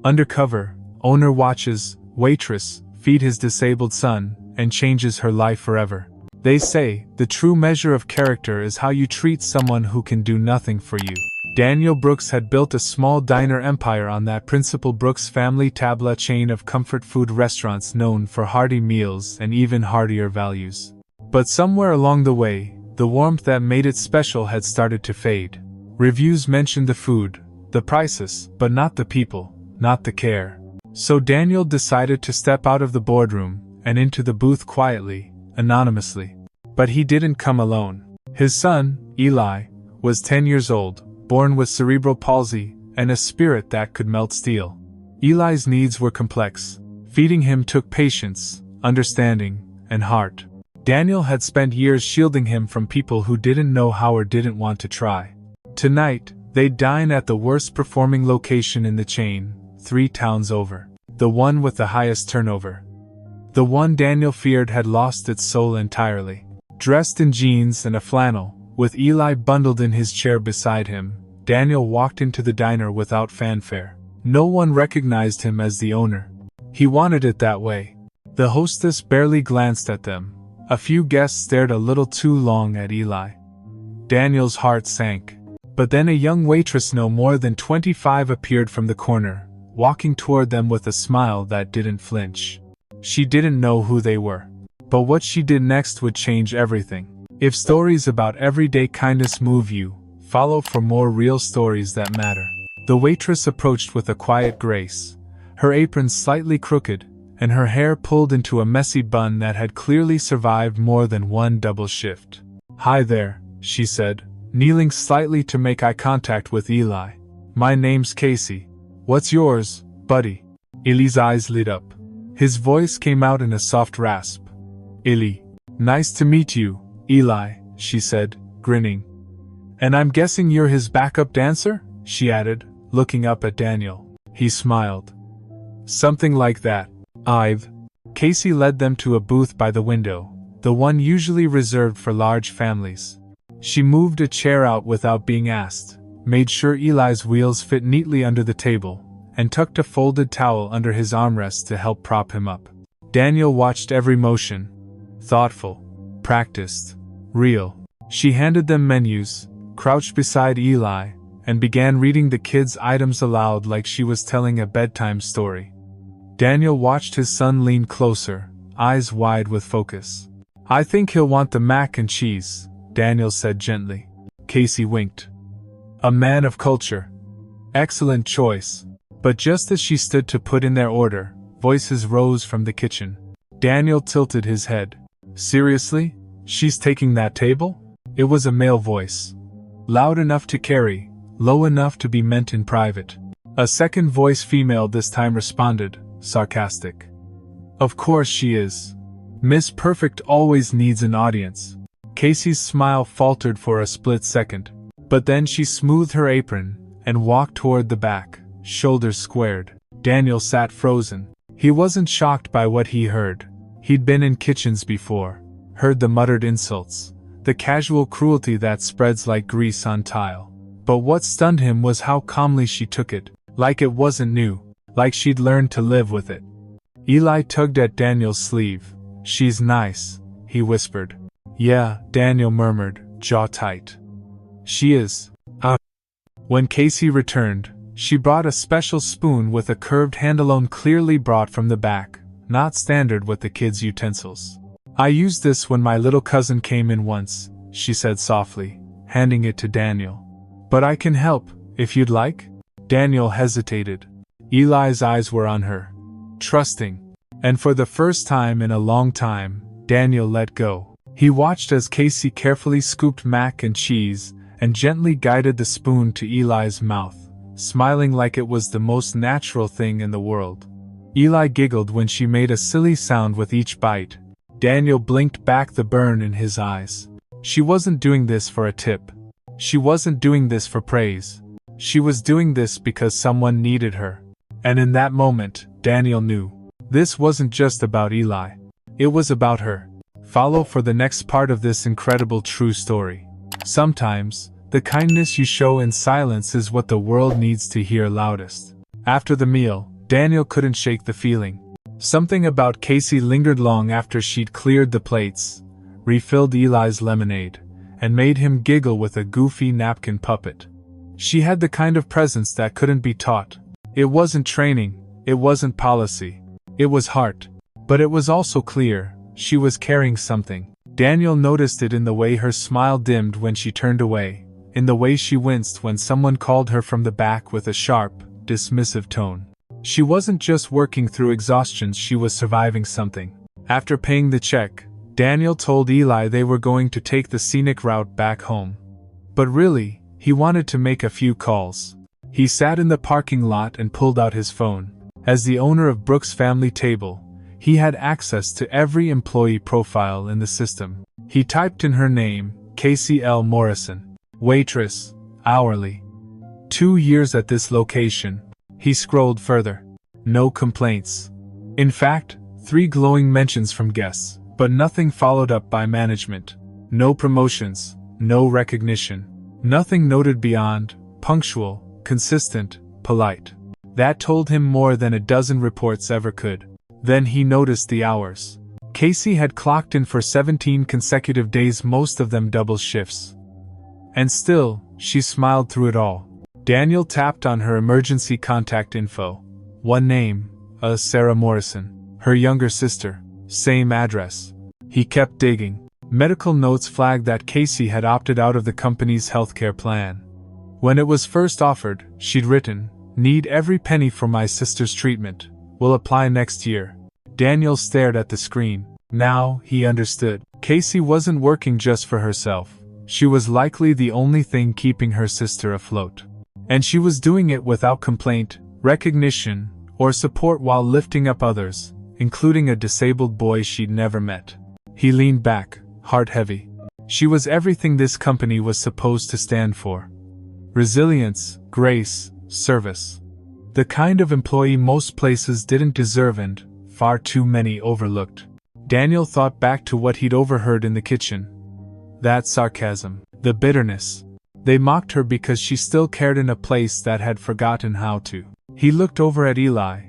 Undercover, owner watches Waitress feed his disabled son and changes her life forever. They say, the true measure of character is how you treat someone who can do nothing for you. Daniel Brooks had built a small diner empire on that Principal Brooks family tabla chain of comfort food restaurants known for hearty meals and even heartier values. But somewhere along the way, the warmth that made it special had started to fade. Reviews mentioned the food, the prices, but not the people, not the care. So Daniel decided to step out of the boardroom and into the booth quietly, anonymously. But he didn't come alone. His son, Eli, was 10 years old, born with cerebral palsy and a spirit that could melt steel. Eli's needs were complex. Feeding him took patience, understanding, and heart. Daniel had spent years shielding him from people who didn't know how or didn't want to try. Tonight, they'd dine at the worst performing location in the chain, 3 towns over. The one with the highest turnover. The one Daniel feared had lost its soul entirely. Dressed in jeans and a flannel, with Eli bundled in his chair beside him, Daniel walked into the diner without fanfare. No one recognized him as the owner. He wanted it that way. The hostess barely glanced at them. A few guests stared a little too long at Eli. Daniel's heart sank. But then a young waitress no more than 25 appeared from the corner, walking toward them with a smile that didn't flinch. She didn't know who they were. But what she did next would change everything. If stories about everyday kindness move you, follow for more real stories that matter. The waitress approached with a quiet grace, her apron slightly crooked, and her hair pulled into a messy bun that had clearly survived more than one double shift. "Hi there," she said, kneeling slightly to make eye contact with Eli. "My name's Casey. What's yours, buddy?" Eli's eyes lit up. His voice came out in a soft rasp. "Eli. Nice to meet you, Eli," she said, grinning. "And I'm guessing you're his backup dancer?" she added, looking up at Daniel. He smiled. "Something like that. I've..." Casey led them to a booth by the window, the one usually reserved for large families. She moved a chair out without being asked, made sure Eli's wheels fit neatly under the table, and tucked a folded towel under his armrest to help prop him up. Daniel watched every motion. Thoughtful, practiced, real. She handed them menus, crouched beside Eli, and began reading the kids' items aloud like she was telling a bedtime story. Daniel watched his son lean closer, eyes wide with focus. "I think he'll want the mac and cheese," Daniel said gently. Casey winked. "A man of culture. Excellent choice." But just as she stood to put in their order, voices rose from the kitchen. Daniel tilted his head. "Seriously? She's taking that table?" It was a male voice. Loud enough to carry, low enough to be meant in private. A second voice, female this time, responded, sarcastic. "Of course she is. Miss Perfect always needs an audience." Casey's smile faltered for a split second, but then she smoothed her apron and walked toward the back, shoulders squared. Daniel sat frozen. He wasn't shocked by what he heard. He'd been in kitchens before, heard the muttered insults, the casual cruelty that spreads like grease on tile. But what stunned him was how calmly she took it, like it wasn't new, like she'd learned to live with it. Eli tugged at Daniel's sleeve. "She's nice," he whispered. "Yeah," Daniel murmured, jaw tight. "She is." When Casey returned, she brought a special spoon with a curved handle clearly brought from the back, not standard with the kids' utensils. "I used this when my little cousin came in once," she said softly, handing it to Daniel. "But I can help, if you'd like?" Daniel hesitated. Eli's eyes were on her. Trusting. And for the first time in a long time, Daniel let go. He watched as Casey carefully scooped mac and cheese and gently guided the spoon to Eli's mouth, smiling like it was the most natural thing in the world. Eli giggled when she made a silly sound with each bite. Daniel blinked back, the burn in his eyes. She wasn't doing this for a tip. She wasn't doing this for praise. She was doing this because someone needed her. And in that moment, Daniel knew. This wasn't just about Eli. It was about her. Follow for the next part of this incredible true story. Sometimes, the kindness you show in silence is what the world needs to hear loudest. After the meal, Daniel couldn't shake the feeling. Something about Casey lingered long after she'd cleared the plates, refilled Eli's lemonade, and made him giggle with a goofy napkin puppet. She had the kind of presence that couldn't be taught. It wasn't training, it wasn't policy. It was heart. But it was also clear, she was carrying something. Daniel noticed it in the way her smile dimmed when she turned away, in the way she winced when someone called her from the back with a sharp, dismissive tone. She wasn't just working through exhaustion, she was surviving something. After paying the check, Daniel told Eli they were going to take the scenic route back home. But really, he wanted to make a few calls. He sat in the parking lot and pulled out his phone. As the owner of Brooks' family table, he had access to every employee profile in the system. He typed in her name, Casey L. Morrison, waitress, hourly. 2 years at this location. He scrolled further. No complaints. In fact, 3 glowing mentions from guests, but nothing followed up by management. No promotions, no recognition. Nothing noted beyond, punctual, consistent, polite. That told him more than a dozen reports ever could. Then he noticed the hours. Casey had clocked in for 17 consecutive days, most of them double shifts. And still, she smiled through it all. Daniel tapped on her emergency contact info. One name, Sarah Morrison. Her younger sister. Same address. He kept digging. Medical notes flagged that Casey had opted out of the company's healthcare plan. When it was first offered, she'd written, "Need every penny for my sister's treatment. Will apply next year." Daniel stared at the screen. Now, he understood. Casey wasn't working just for herself. She was likely the only thing keeping her sister afloat. And she was doing it without complaint, recognition, or support while lifting up others, including a disabled boy she'd never met. He leaned back, heart heavy. She was everything this company was supposed to stand for. Resilience, grace, service. The kind of employee most places didn't deserve and, far too many, overlooked. Daniel thought back to what he'd overheard in the kitchen. That sarcasm, the bitterness. They mocked her because she still cared in a place that had forgotten how to. He looked over at Eli,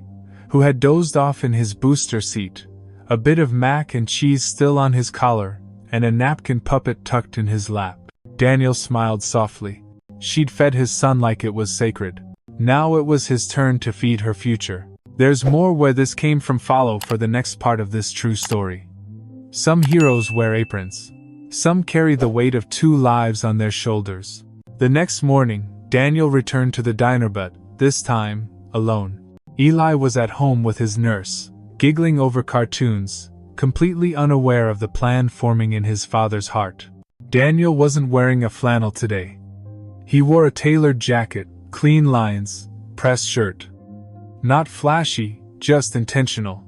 who had dozed off in his booster seat, a bit of mac and cheese still on his collar, and a napkin puppet tucked in his lap. Daniel smiled softly. She'd fed his son like it was sacred. Now it was his turn to feed her future. There's more where this came from. Follow for the next part of this true story. Some heroes wear aprons. Some carry the weight of 2 lives on their shoulders. The next morning, Daniel returned to the diner, but, this time, alone. Eli was at home with his nurse, giggling over cartoons, completely unaware of the plan forming in his father's heart. Daniel wasn't wearing a flannel today. He wore a tailored jacket, clean lines, pressed shirt. Not flashy, just intentional.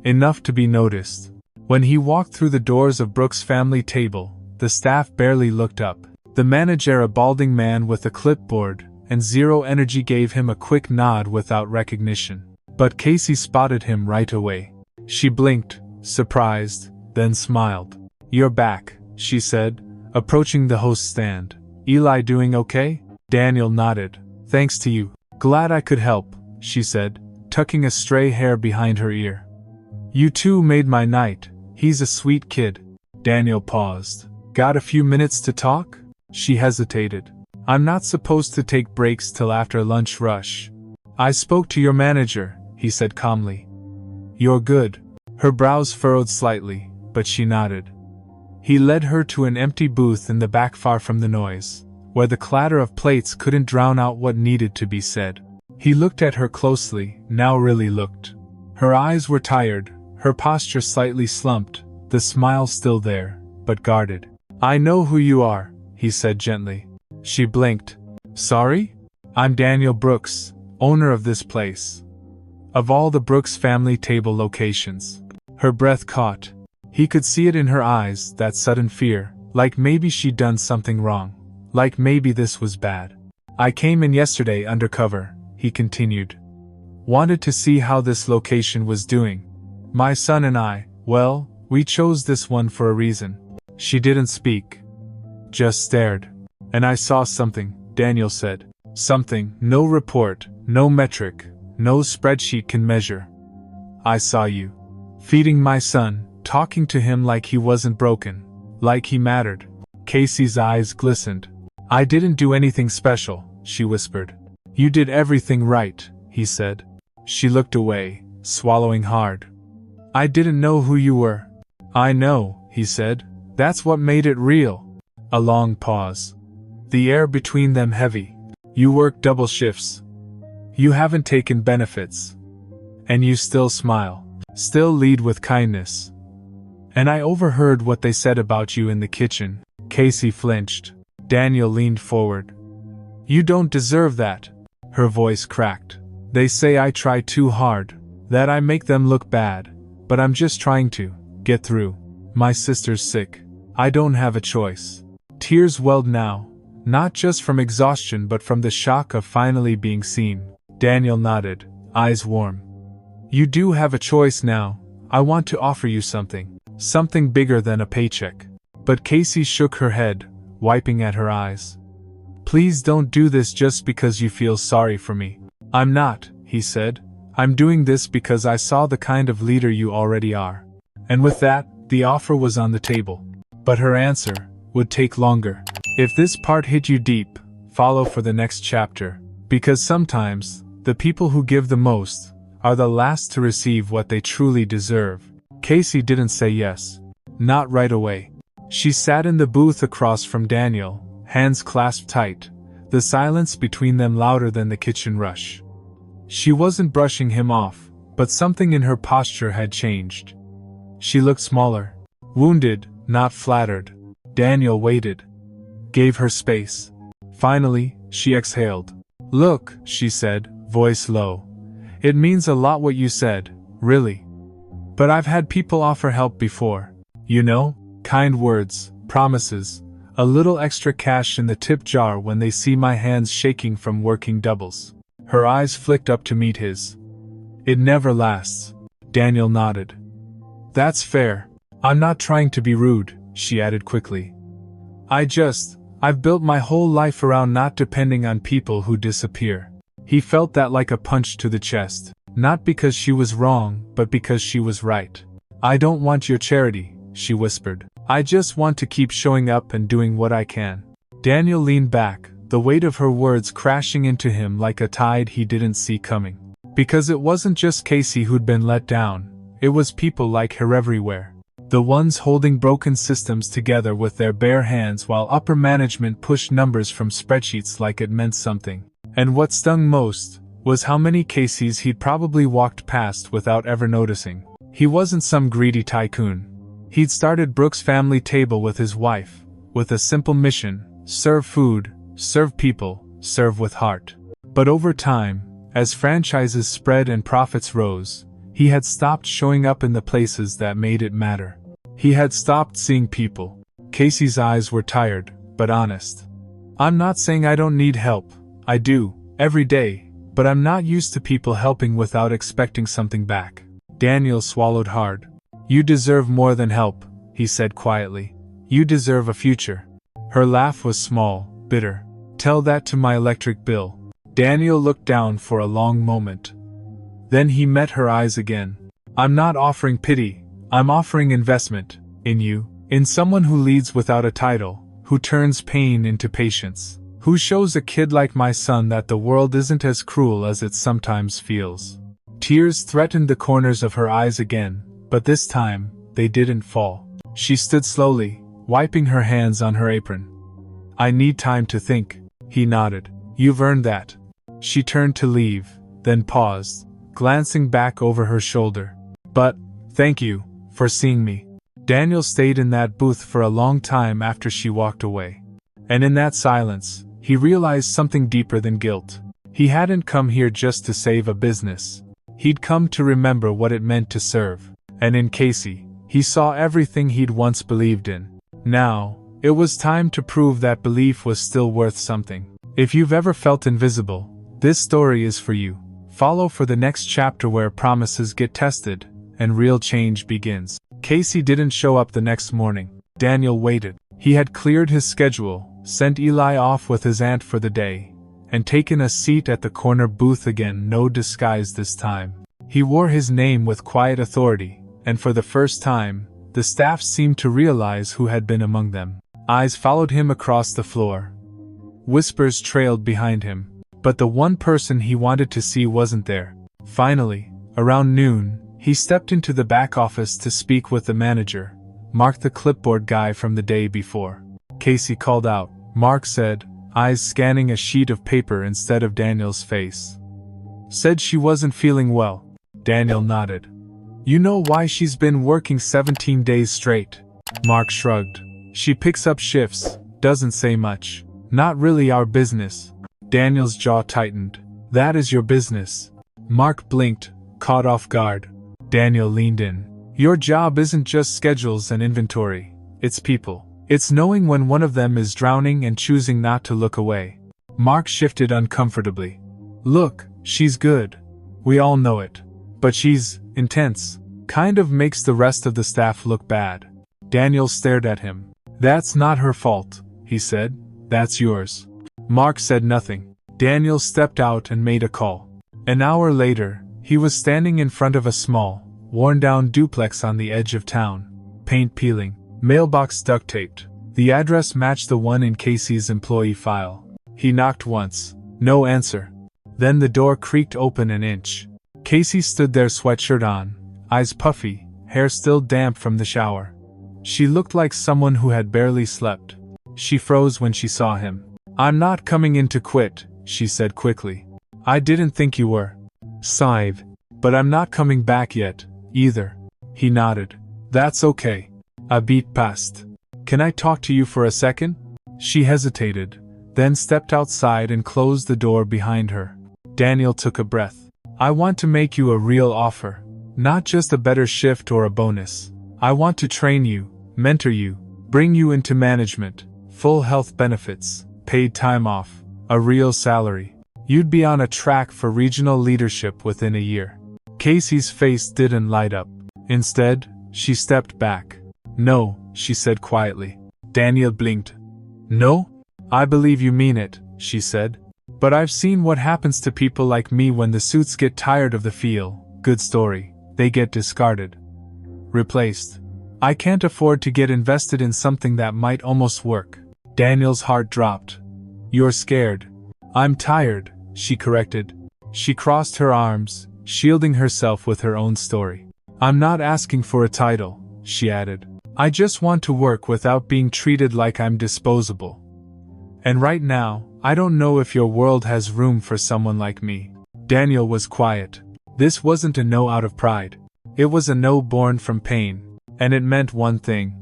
Enough to be noticed. When he walked through the doors of Brooks' family table, the staff barely looked up. The manager, a balding man with a clipboard and zero energy, gave him a quick nod without recognition. But Casey spotted him right away. She blinked, surprised, then smiled. "You're back," she said, approaching the host's stand. "Eli doing okay?" Daniel nodded. "Thanks to you. Glad I could help," she said, tucking a stray hair behind her ear. "You two made my night. He's a sweet kid." Daniel paused. "Got a few minutes to talk?" She hesitated. "I'm not supposed to take breaks till after lunch rush." "I spoke to your manager," he said calmly. "You're good." Her brows furrowed slightly, but she nodded. He led her to an empty booth in the back, far from the noise, where the clatter of plates couldn't drown out what needed to be said. He looked at her closely, now really looked. Her eyes were tired, her posture slightly slumped, the smile still there, but guarded. "I know who you are," he said gently. She blinked. "Sorry? I'm Daniel Brooks, owner of this place. Of all the Brooks family table locations." Her breath caught. He could see it in her eyes, that sudden fear, like maybe she'd done something wrong, like maybe this was bad. "I came in yesterday undercover," he continued. "Wanted to see how this location was doing. My son and I, well, we chose this one for a reason." She didn't speak. Just stared. "And I saw something," Daniel said. "Something, no report, no metric, no spreadsheet can measure. I saw you. Feeding my son, talking to him like he wasn't broken, like he mattered. Casey's eyes glistened. I didn't do anything special, she whispered. You did everything right, he said. She looked away, swallowing hard. I didn't know who you were. I know, he said. That's what made it real. A long pause. The air between them heavy. You work double shifts. You haven't taken benefits. And you still smile. Still lead with kindness. And I overheard what they said about you in the kitchen. Casey flinched. Daniel leaned forward. You don't deserve that. Her voice cracked. They say I try too hard, that I make them look bad, but I'm just trying to get through. My sister's sick. I don't have a choice. Tears welled now, not just from exhaustion but from the shock of finally being seen. Daniel nodded, eyes warm. You do have a choice now. I want to offer you something. Something bigger than a paycheck. But Casey shook her head, wiping at her eyes. Please don't do this just because you feel sorry for me. I'm not, he said. I'm doing this because I saw the kind of leader you already are. And with that, the offer was on the table. But her answer would take longer. If this part hit you deep, follow for the next chapter. Because sometimes, the people who give the most are the last to receive what they truly deserve. Casey didn't say yes. Not right away. She sat in the booth across from Daniel, hands clasped tight, the silence between them louder than the kitchen rush. She wasn't brushing him off, but something in her posture had changed. She looked smaller, wounded, not flattered. Daniel waited, gave her space. Finally, she exhaled. Look, she said, voice low. It means a lot what you said, really. But I've had people offer help before. You know, kind words, promises, a little extra cash in the tip jar when they see my hands shaking from working doubles. Her eyes flicked up to meet his. It never lasts. Daniel nodded. That's fair. I'm not trying to be rude, she added quickly. I've built my whole life around not depending on people who disappear. He felt that like a punch to the chest. Not because she was wrong, but because she was right. I don't want your charity, she whispered. I just want to keep showing up and doing what I can. Daniel leaned back, the weight of her words crashing into him like a tide he didn't see coming. Because it wasn't just Casey who'd been let down, it was people like her everywhere. The ones holding broken systems together with their bare hands while upper management pushed numbers from spreadsheets like it meant something. And what stung most was how many Caseys he'd probably walked past without ever noticing. He wasn't some greedy tycoon. He'd started Brooks' family table with his wife, with a simple mission: serve food, serve people, serve with heart. But over time, as franchises spread and profits rose, he had stopped showing up in the places that made it matter. He had stopped seeing people. Casey's eyes were tired, but honest. I'm not saying I don't need help. I do, every day, but I'm not used to people helping without expecting something back. Daniel swallowed hard. You deserve more than help, he said quietly. You deserve a future. Her laugh was small, bitter. Tell that to my electric bill. Daniel looked down for a long moment. Then he met her eyes again. I'm not offering pity, I'm offering investment. In you. In someone who leads without a title, who turns pain into patience, who shows a kid like my son that the world isn't as cruel as it sometimes feels. Tears threatened the corners of her eyes again, but this time, they didn't fall. She stood slowly, wiping her hands on her apron. I need time to think, he nodded. You've earned that. She turned to leave, then paused, glancing back over her shoulder. But, thank you, for seeing me. Daniel stayed in that booth for a long time after she walked away. And in that silence, he realized something deeper than guilt. He hadn't come here just to save a business. He'd come to remember what it meant to serve. And in Casey, he saw everything he'd once believed in. Now, it was time to prove that belief was still worth something. If you've ever felt invisible, this story is for you. Follow for the next chapter where promises get tested, and real change begins. Casey didn't show up the next morning. Daniel waited. He had cleared his schedule, sent Eli off with his aunt for the day, and taken a seat at the corner booth again, no disguise this time. He wore his name with quiet authority, and for the first time, the staff seemed to realize who had been among them. Eyes followed him across the floor. Whispers trailed behind him, but the one person he wanted to see wasn't there. Finally, around noon, he stepped into the back office to speak with the manager, Mark, the clipboard guy from the day before. Casey called out, Mark said, eyes scanning a sheet of paper instead of Daniel's face. Said she wasn't feeling well. Daniel nodded. You know why she's been working 17 days straight? Mark shrugged. She picks up shifts, doesn't say much. Not really our business. Daniel's jaw tightened. That is your business. Mark blinked, caught off guard. Daniel leaned in. Your job isn't just schedules and inventory. It's people. It's knowing when one of them is drowning and choosing not to look away. Mark shifted uncomfortably. Look, she's good. We all know it. But she's intense. Kind of makes the rest of the staff look bad. Daniel stared at him. That's not her fault, he said. That's yours. Mark said nothing. Daniel stepped out and made a call. An hour later, he was standing in front of a small, worn-down duplex on the edge of town. Paint peeling. Mailbox duct-taped. The address matched the one in Casey's employee file. He knocked once. No answer. Then the door creaked open an inch. Casey stood there, sweatshirt on, eyes puffy, hair still damp from the shower. She looked like someone who had barely slept. She froze when she saw him. I'm not coming in to quit, she said quickly. I didn't think you were. Sighed. But I'm not coming back yet, either. He nodded. That's okay. I beat past. Can I talk to you for a second? She hesitated, then stepped outside and closed the door behind her. Daniel took a breath. I want to make you a real offer. Not just a better shift or a bonus. I want to train you, mentor you, bring you into management, full health benefits, paid time off, a real salary. You'd be on a track for regional leadership within a year. Casey's face didn't light up. Instead, she stepped back. No, she said quietly. Daniel blinked. No? I believe you mean it, she said. But I've seen what happens to people like me when the suits get tired of the feel good story. They get discarded. Replaced. I can't afford to get invested in something that might almost work. Daniel's heart dropped. You're scared. I'm tired, she corrected. She crossed her arms, shielding herself with her own story. I'm not asking for a title, she added. I just want to work without being treated like I'm disposable. And right now, I don't know if your world has room for someone like me. Daniel was quiet. This wasn't a no out of pride. It was a no born from pain, and it meant one thing.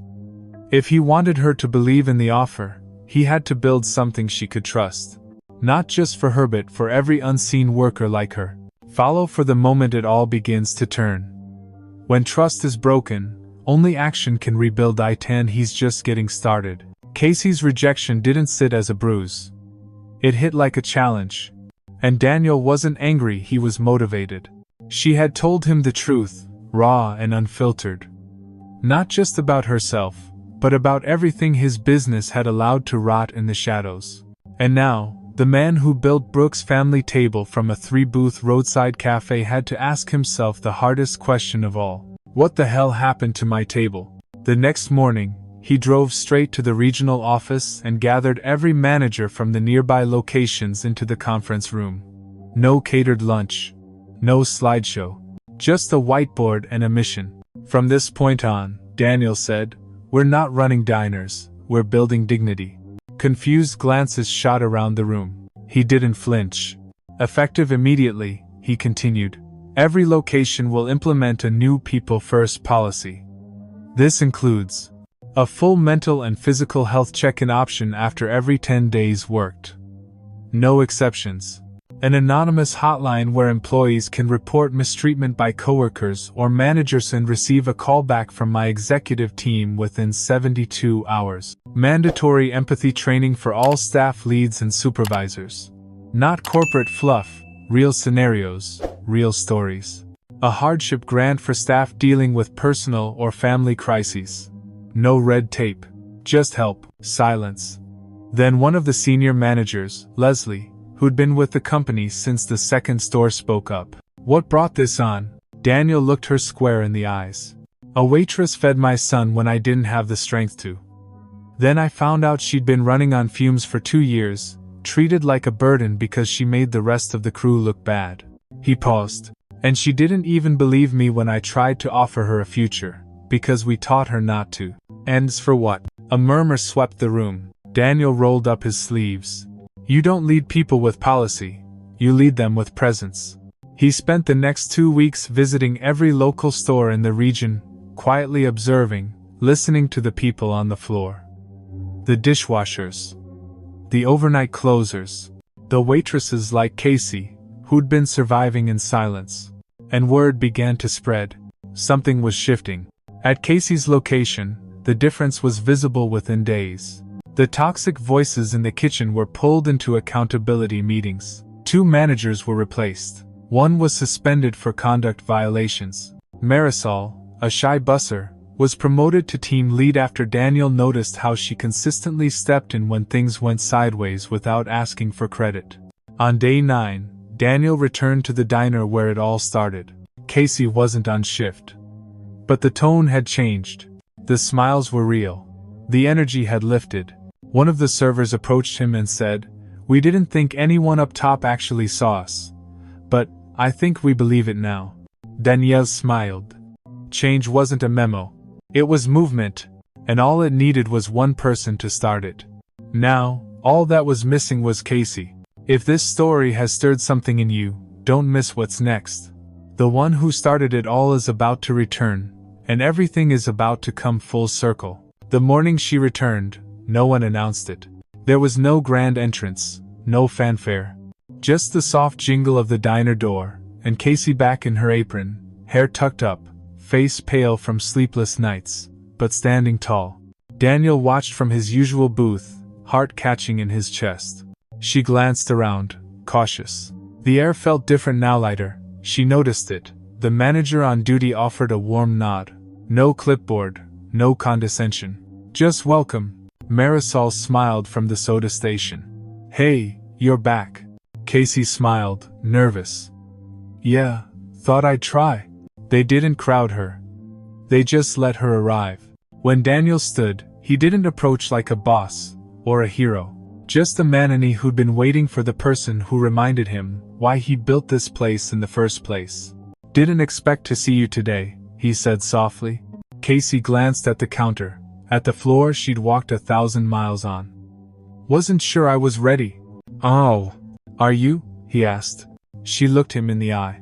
If he wanted her to believe in the offer, he had to build something she could trust. Not just for her but for every unseen worker like her. Follow for the moment it all begins to turn. When trust is broken, only action can rebuild it, and he's just getting started. Casey's rejection didn't sit as a bruise. It hit like a challenge. And Daniel wasn't angry, he was motivated. She had told him the truth, raw and unfiltered. Not just about herself, but about everything his business had allowed to rot in the shadows. And now, the man who built Brooke's family table from a 3-booth roadside cafe had to ask himself the hardest question of all. What the hell happened to my table? The next morning, he drove straight to the regional office and gathered every manager from the nearby locations into the conference room. No catered lunch. No slideshow. Just a whiteboard and a mission. From this point on, Daniel said, we're not running diners, we're building dignity. Confused glances shot around the room. He didn't flinch. Effective immediately, he continued. Every location will implement a new people-first policy. This includes a full mental and physical health check-in option after every 10 days worked. No exceptions. An anonymous hotline where employees can report mistreatment by coworkers or managers and receive a callback from my executive team within 72 hours. Mandatory empathy training for all staff leads and supervisors. Not corporate fluff, real scenarios, real stories. A hardship grant for staff dealing with personal or family crises. No red tape. Just help, silence. Then one of the senior managers, Leslie, who'd been with the company since the second store spoke up. What brought this on? Daniel looked her square in the eyes. A waitress fed my son when I didn't have the strength to. Then I found out she'd been running on fumes for 2 years, treated like a burden because she made the rest of the crew look bad. He paused. And she didn't even believe me when I tried to offer her a future, because we taught her not to. Ends for what? A murmur swept the room. Daniel rolled up his sleeves. You don't lead people with policy, you lead them with presence. He spent the next 2 weeks visiting every local store in the region, quietly observing, listening to the people on the floor. The dishwashers. The overnight closers. The waitresses like Casey, who'd been surviving in silence. And word began to spread. Something was shifting. At Casey's location, the difference was visible within days. The toxic voices in the kitchen were pulled into accountability meetings. 2 managers were replaced. One was suspended for conduct violations. Marisol, a shy busser, was promoted to team lead after Daniel noticed how she consistently stepped in when things went sideways without asking for credit. On day 9, Daniel returned to the diner where it all started. Casey wasn't on shift. But the tone had changed. The smiles were real. The energy had lifted. One of the servers approached him and said, "We didn't think anyone up top actually saw us. But I think we believe it now." Danielle smiled. Change wasn't a memo. It was movement, and all it needed was one person to start it. Now, all that was missing was Casey. If this story has stirred something in you, don't miss what's next. The one who started it all is about to return, and everything is about to come full circle. The morning she returned, no one announced it. There was no grand entrance, no fanfare. Just the soft jingle of the diner door, and Casey back in her apron, hair tucked up, face pale from sleepless nights, but standing tall. Daniel watched from his usual booth, heart catching in his chest. She glanced around, cautious. The air felt different now, lighter. She noticed it. The manager on duty offered a warm nod. No clipboard, no condescension. Just welcome. Marisol smiled from the soda station. Hey, you're back. Casey smiled, nervous. Yeah, thought I'd try. They didn't crowd her. They just let her arrive. When Daniel stood, he didn't approach like a boss, or a hero. Just a manany who'd been waiting for the person who reminded him why he built this place in the first place. Didn't expect to see you today, he said softly. Casey glanced at the counter, at the floor she'd walked 1,000 miles on. Wasn't sure I was ready. Oh, are you? He asked. She looked him in the eye.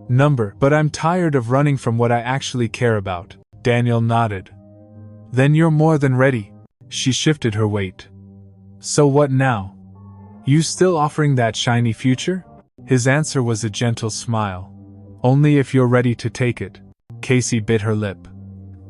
But I'm tired of running from what I actually care about. Daniel nodded. Then you're more than ready. She shifted her weight. So what now? You still offering that shiny future? His answer was a gentle smile. Only if you're ready to take it. Casey bit her lip.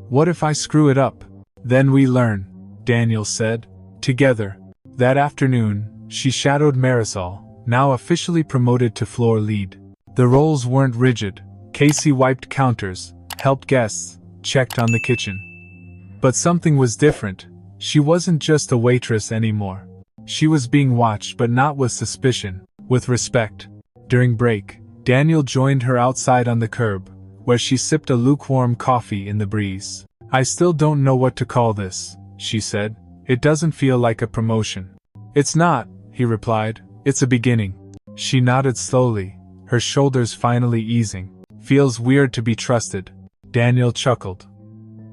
What if I screw it up? Then we learn, Daniel said. Together. That afternoon, she shadowed Marisol, now officially promoted to floor lead. The roles weren't rigid. Casey wiped counters, helped guests, checked on the kitchen. But something was different. She wasn't just a waitress anymore. She was being watched, but not with suspicion, with respect. During break, Daniel joined her outside on the curb, where she sipped a lukewarm coffee in the breeze. I still don't know what to call this, she said. It doesn't feel like a promotion. It's not, he replied. It's a beginning. She nodded slowly, her shoulders finally easing. Feels weird to be trusted. Daniel chuckled.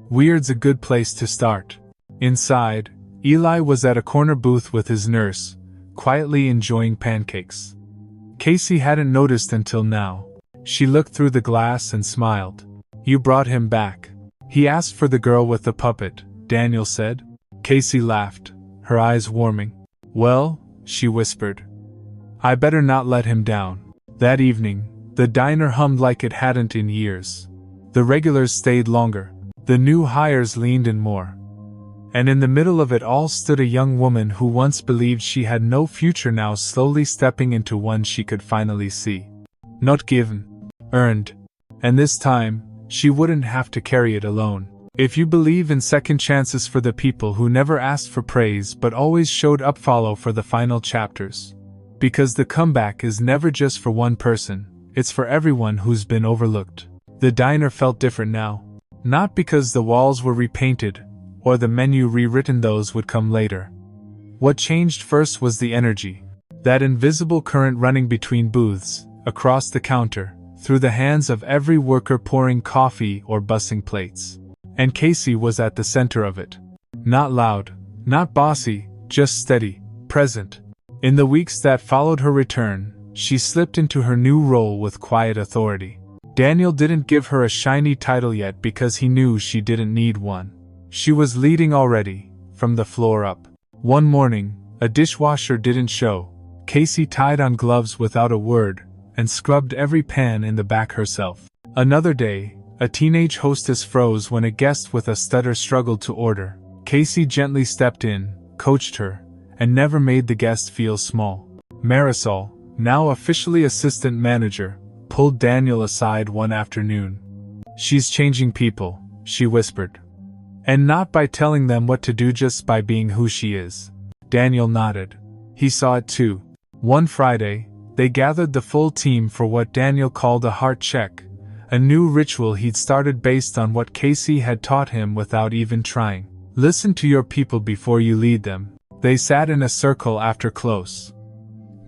Weird's a good place to start. Inside, Eli was at a corner booth with his nurse, quietly enjoying pancakes. Casey hadn't noticed until now. She looked through the glass and smiled. You brought him back. He asked for the girl with the puppet, Daniel said. Casey laughed, her eyes warming. Well, she whispered. I better not let him down. That evening, the diner hummed like it hadn't in years. The regulars stayed longer. The new hires leaned in more. And in the middle of it all stood a young woman who once believed she had no future, now slowly stepping into one she could finally see. Not given, earned. And this time, she wouldn't have to carry it alone. If you believe in second chances for the people who never asked for praise but always showed up, follow for the final chapters. Because the comeback is never just for one person, it's for everyone who's been overlooked. The diner felt different now. Not because the walls were repainted, or the menu rewritten, those would come later. What changed first was the energy. That invisible current running between booths, across the counter, through the hands of every worker pouring coffee or bussing plates. And Casey was at the center of it. Not loud, not bossy, just steady, present. In the weeks that followed her return, she slipped into her new role with quiet authority. Daniel didn't give her a shiny title yet because he knew she didn't need one. She was leading already, from the floor up. One morning, a dishwasher didn't show. Casey tied on gloves without a word, and scrubbed every pan in the back herself. Another day, a teenage hostess froze when a guest with a stutter struggled to order. Casey gently stepped in, coached her, and never made the guest feel small. Marisol, now officially assistant manager, pulled Daniel aside one afternoon. "She's changing people," she whispered. "And not by telling them what to do, just by being who she is." Daniel nodded. He saw it too. One Friday, they gathered the full team for what Daniel called a heart check, a new ritual he'd started based on what Casey had taught him without even trying. Listen to your people before you lead them. They sat in a circle after close.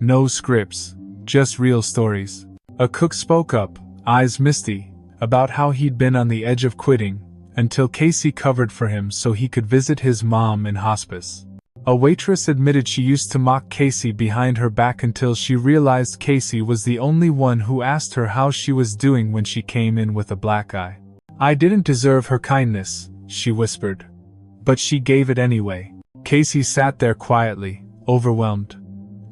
No scripts, just real stories. A cook spoke up, eyes misty, about how he'd been on the edge of quitting, until Casey covered for him so he could visit his mom in hospice. A waitress admitted she used to mock Casey behind her back until she realized Casey was the only one who asked her how she was doing when she came in with a black eye. "I didn't deserve her kindness," she whispered. But she gave it anyway. Casey sat there quietly, overwhelmed.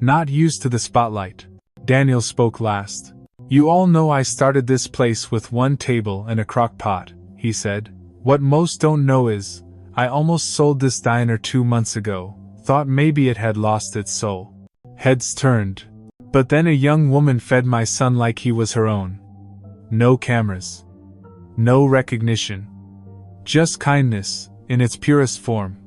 Not used to the spotlight. Daniel spoke last. "You all know I started this place with one table and a crock pot," he said. "What most don't know is, I almost sold this diner 2 months ago, thought maybe it had lost its soul." Heads turned. But then a young woman fed my son like he was her own. No cameras. No recognition. Just kindness, in its purest form.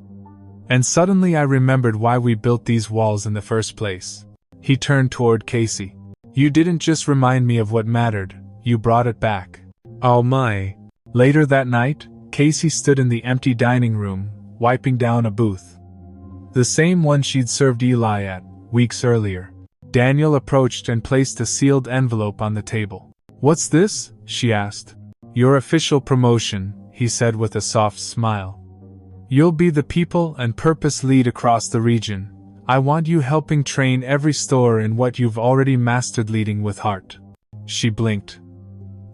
And suddenly I remembered why we built these walls in the first place. He turned toward Casey. "You didn't just remind me of what mattered, you brought it back." "Oh my." Later that night, Casey stood in the empty dining room, wiping down a booth. The same one she'd served Eli at, weeks earlier. Daniel approached and placed a sealed envelope on the table. "What's this?" she asked. "Your official promotion," he said with a soft smile. "You'll be the people and purpose lead across the region. I want you helping train every store in what you've already mastered, leading with heart." She blinked.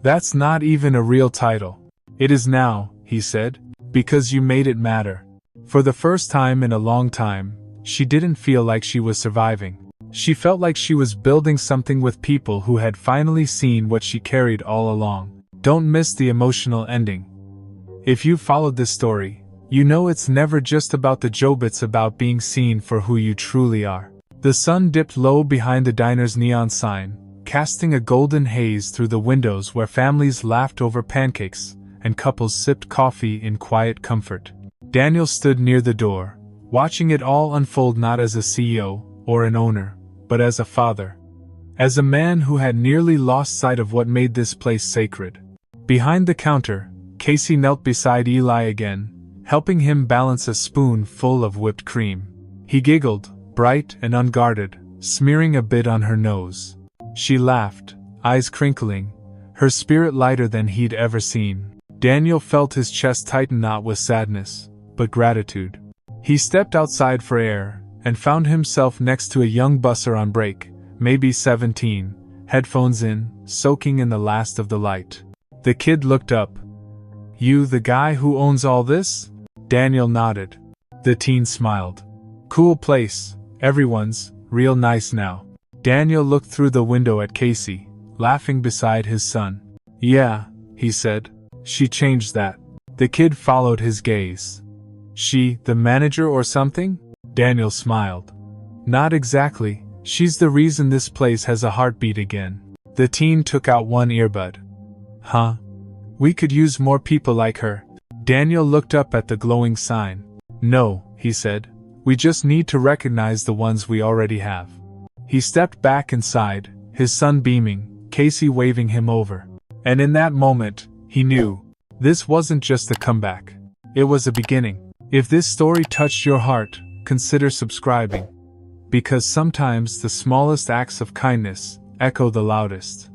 "That's not even a real title." "It is now," he said, "because you made it matter." For the first time in a long time, she didn't feel like she was surviving. She felt like she was building something with people who had finally seen what she carried all along. Don't miss the emotional ending. If you followed this story, you know it's never just about the job, it's about being seen for who you truly are. The sun dipped low behind the diner's neon sign, casting a golden haze through the windows where families laughed over pancakes and couples sipped coffee in quiet comfort. Daniel stood near the door, watching it all unfold, not as a CEO or an owner, but as a father. As a man who had nearly lost sight of what made this place sacred. Behind the counter, Casey knelt beside Eli again, helping him balance a spoon full of whipped cream. He giggled, bright and unguarded, smearing a bit on her nose. She laughed, eyes crinkling, her spirit lighter than he'd ever seen. Daniel felt his chest tighten, not with sadness, but gratitude. He stepped outside for air, and found himself next to a young busser on break, maybe 17, headphones in, soaking in the last of the light. The kid looked up. "You the guy who owns all this?" Daniel nodded. The teen smiled. "Cool place, everyone's, real nice now." Daniel looked through the window at Casey, laughing beside his son. "Yeah," he said. "She changed that." The kid followed his gaze. "She, the manager or something?" Daniel smiled. "Not exactly, she's the reason this place has a heartbeat again." The teen took out one earbud. "Huh? We could use more people like her." Daniel looked up at the glowing sign. "No," he said, "we just need to recognize the ones we already have." He stepped back inside, his son beaming, Casey waving him over. And in that moment, he knew. This wasn't just a comeback. It was a beginning. If this story touched your heart, consider subscribing. Because sometimes the smallest acts of kindness echo the loudest.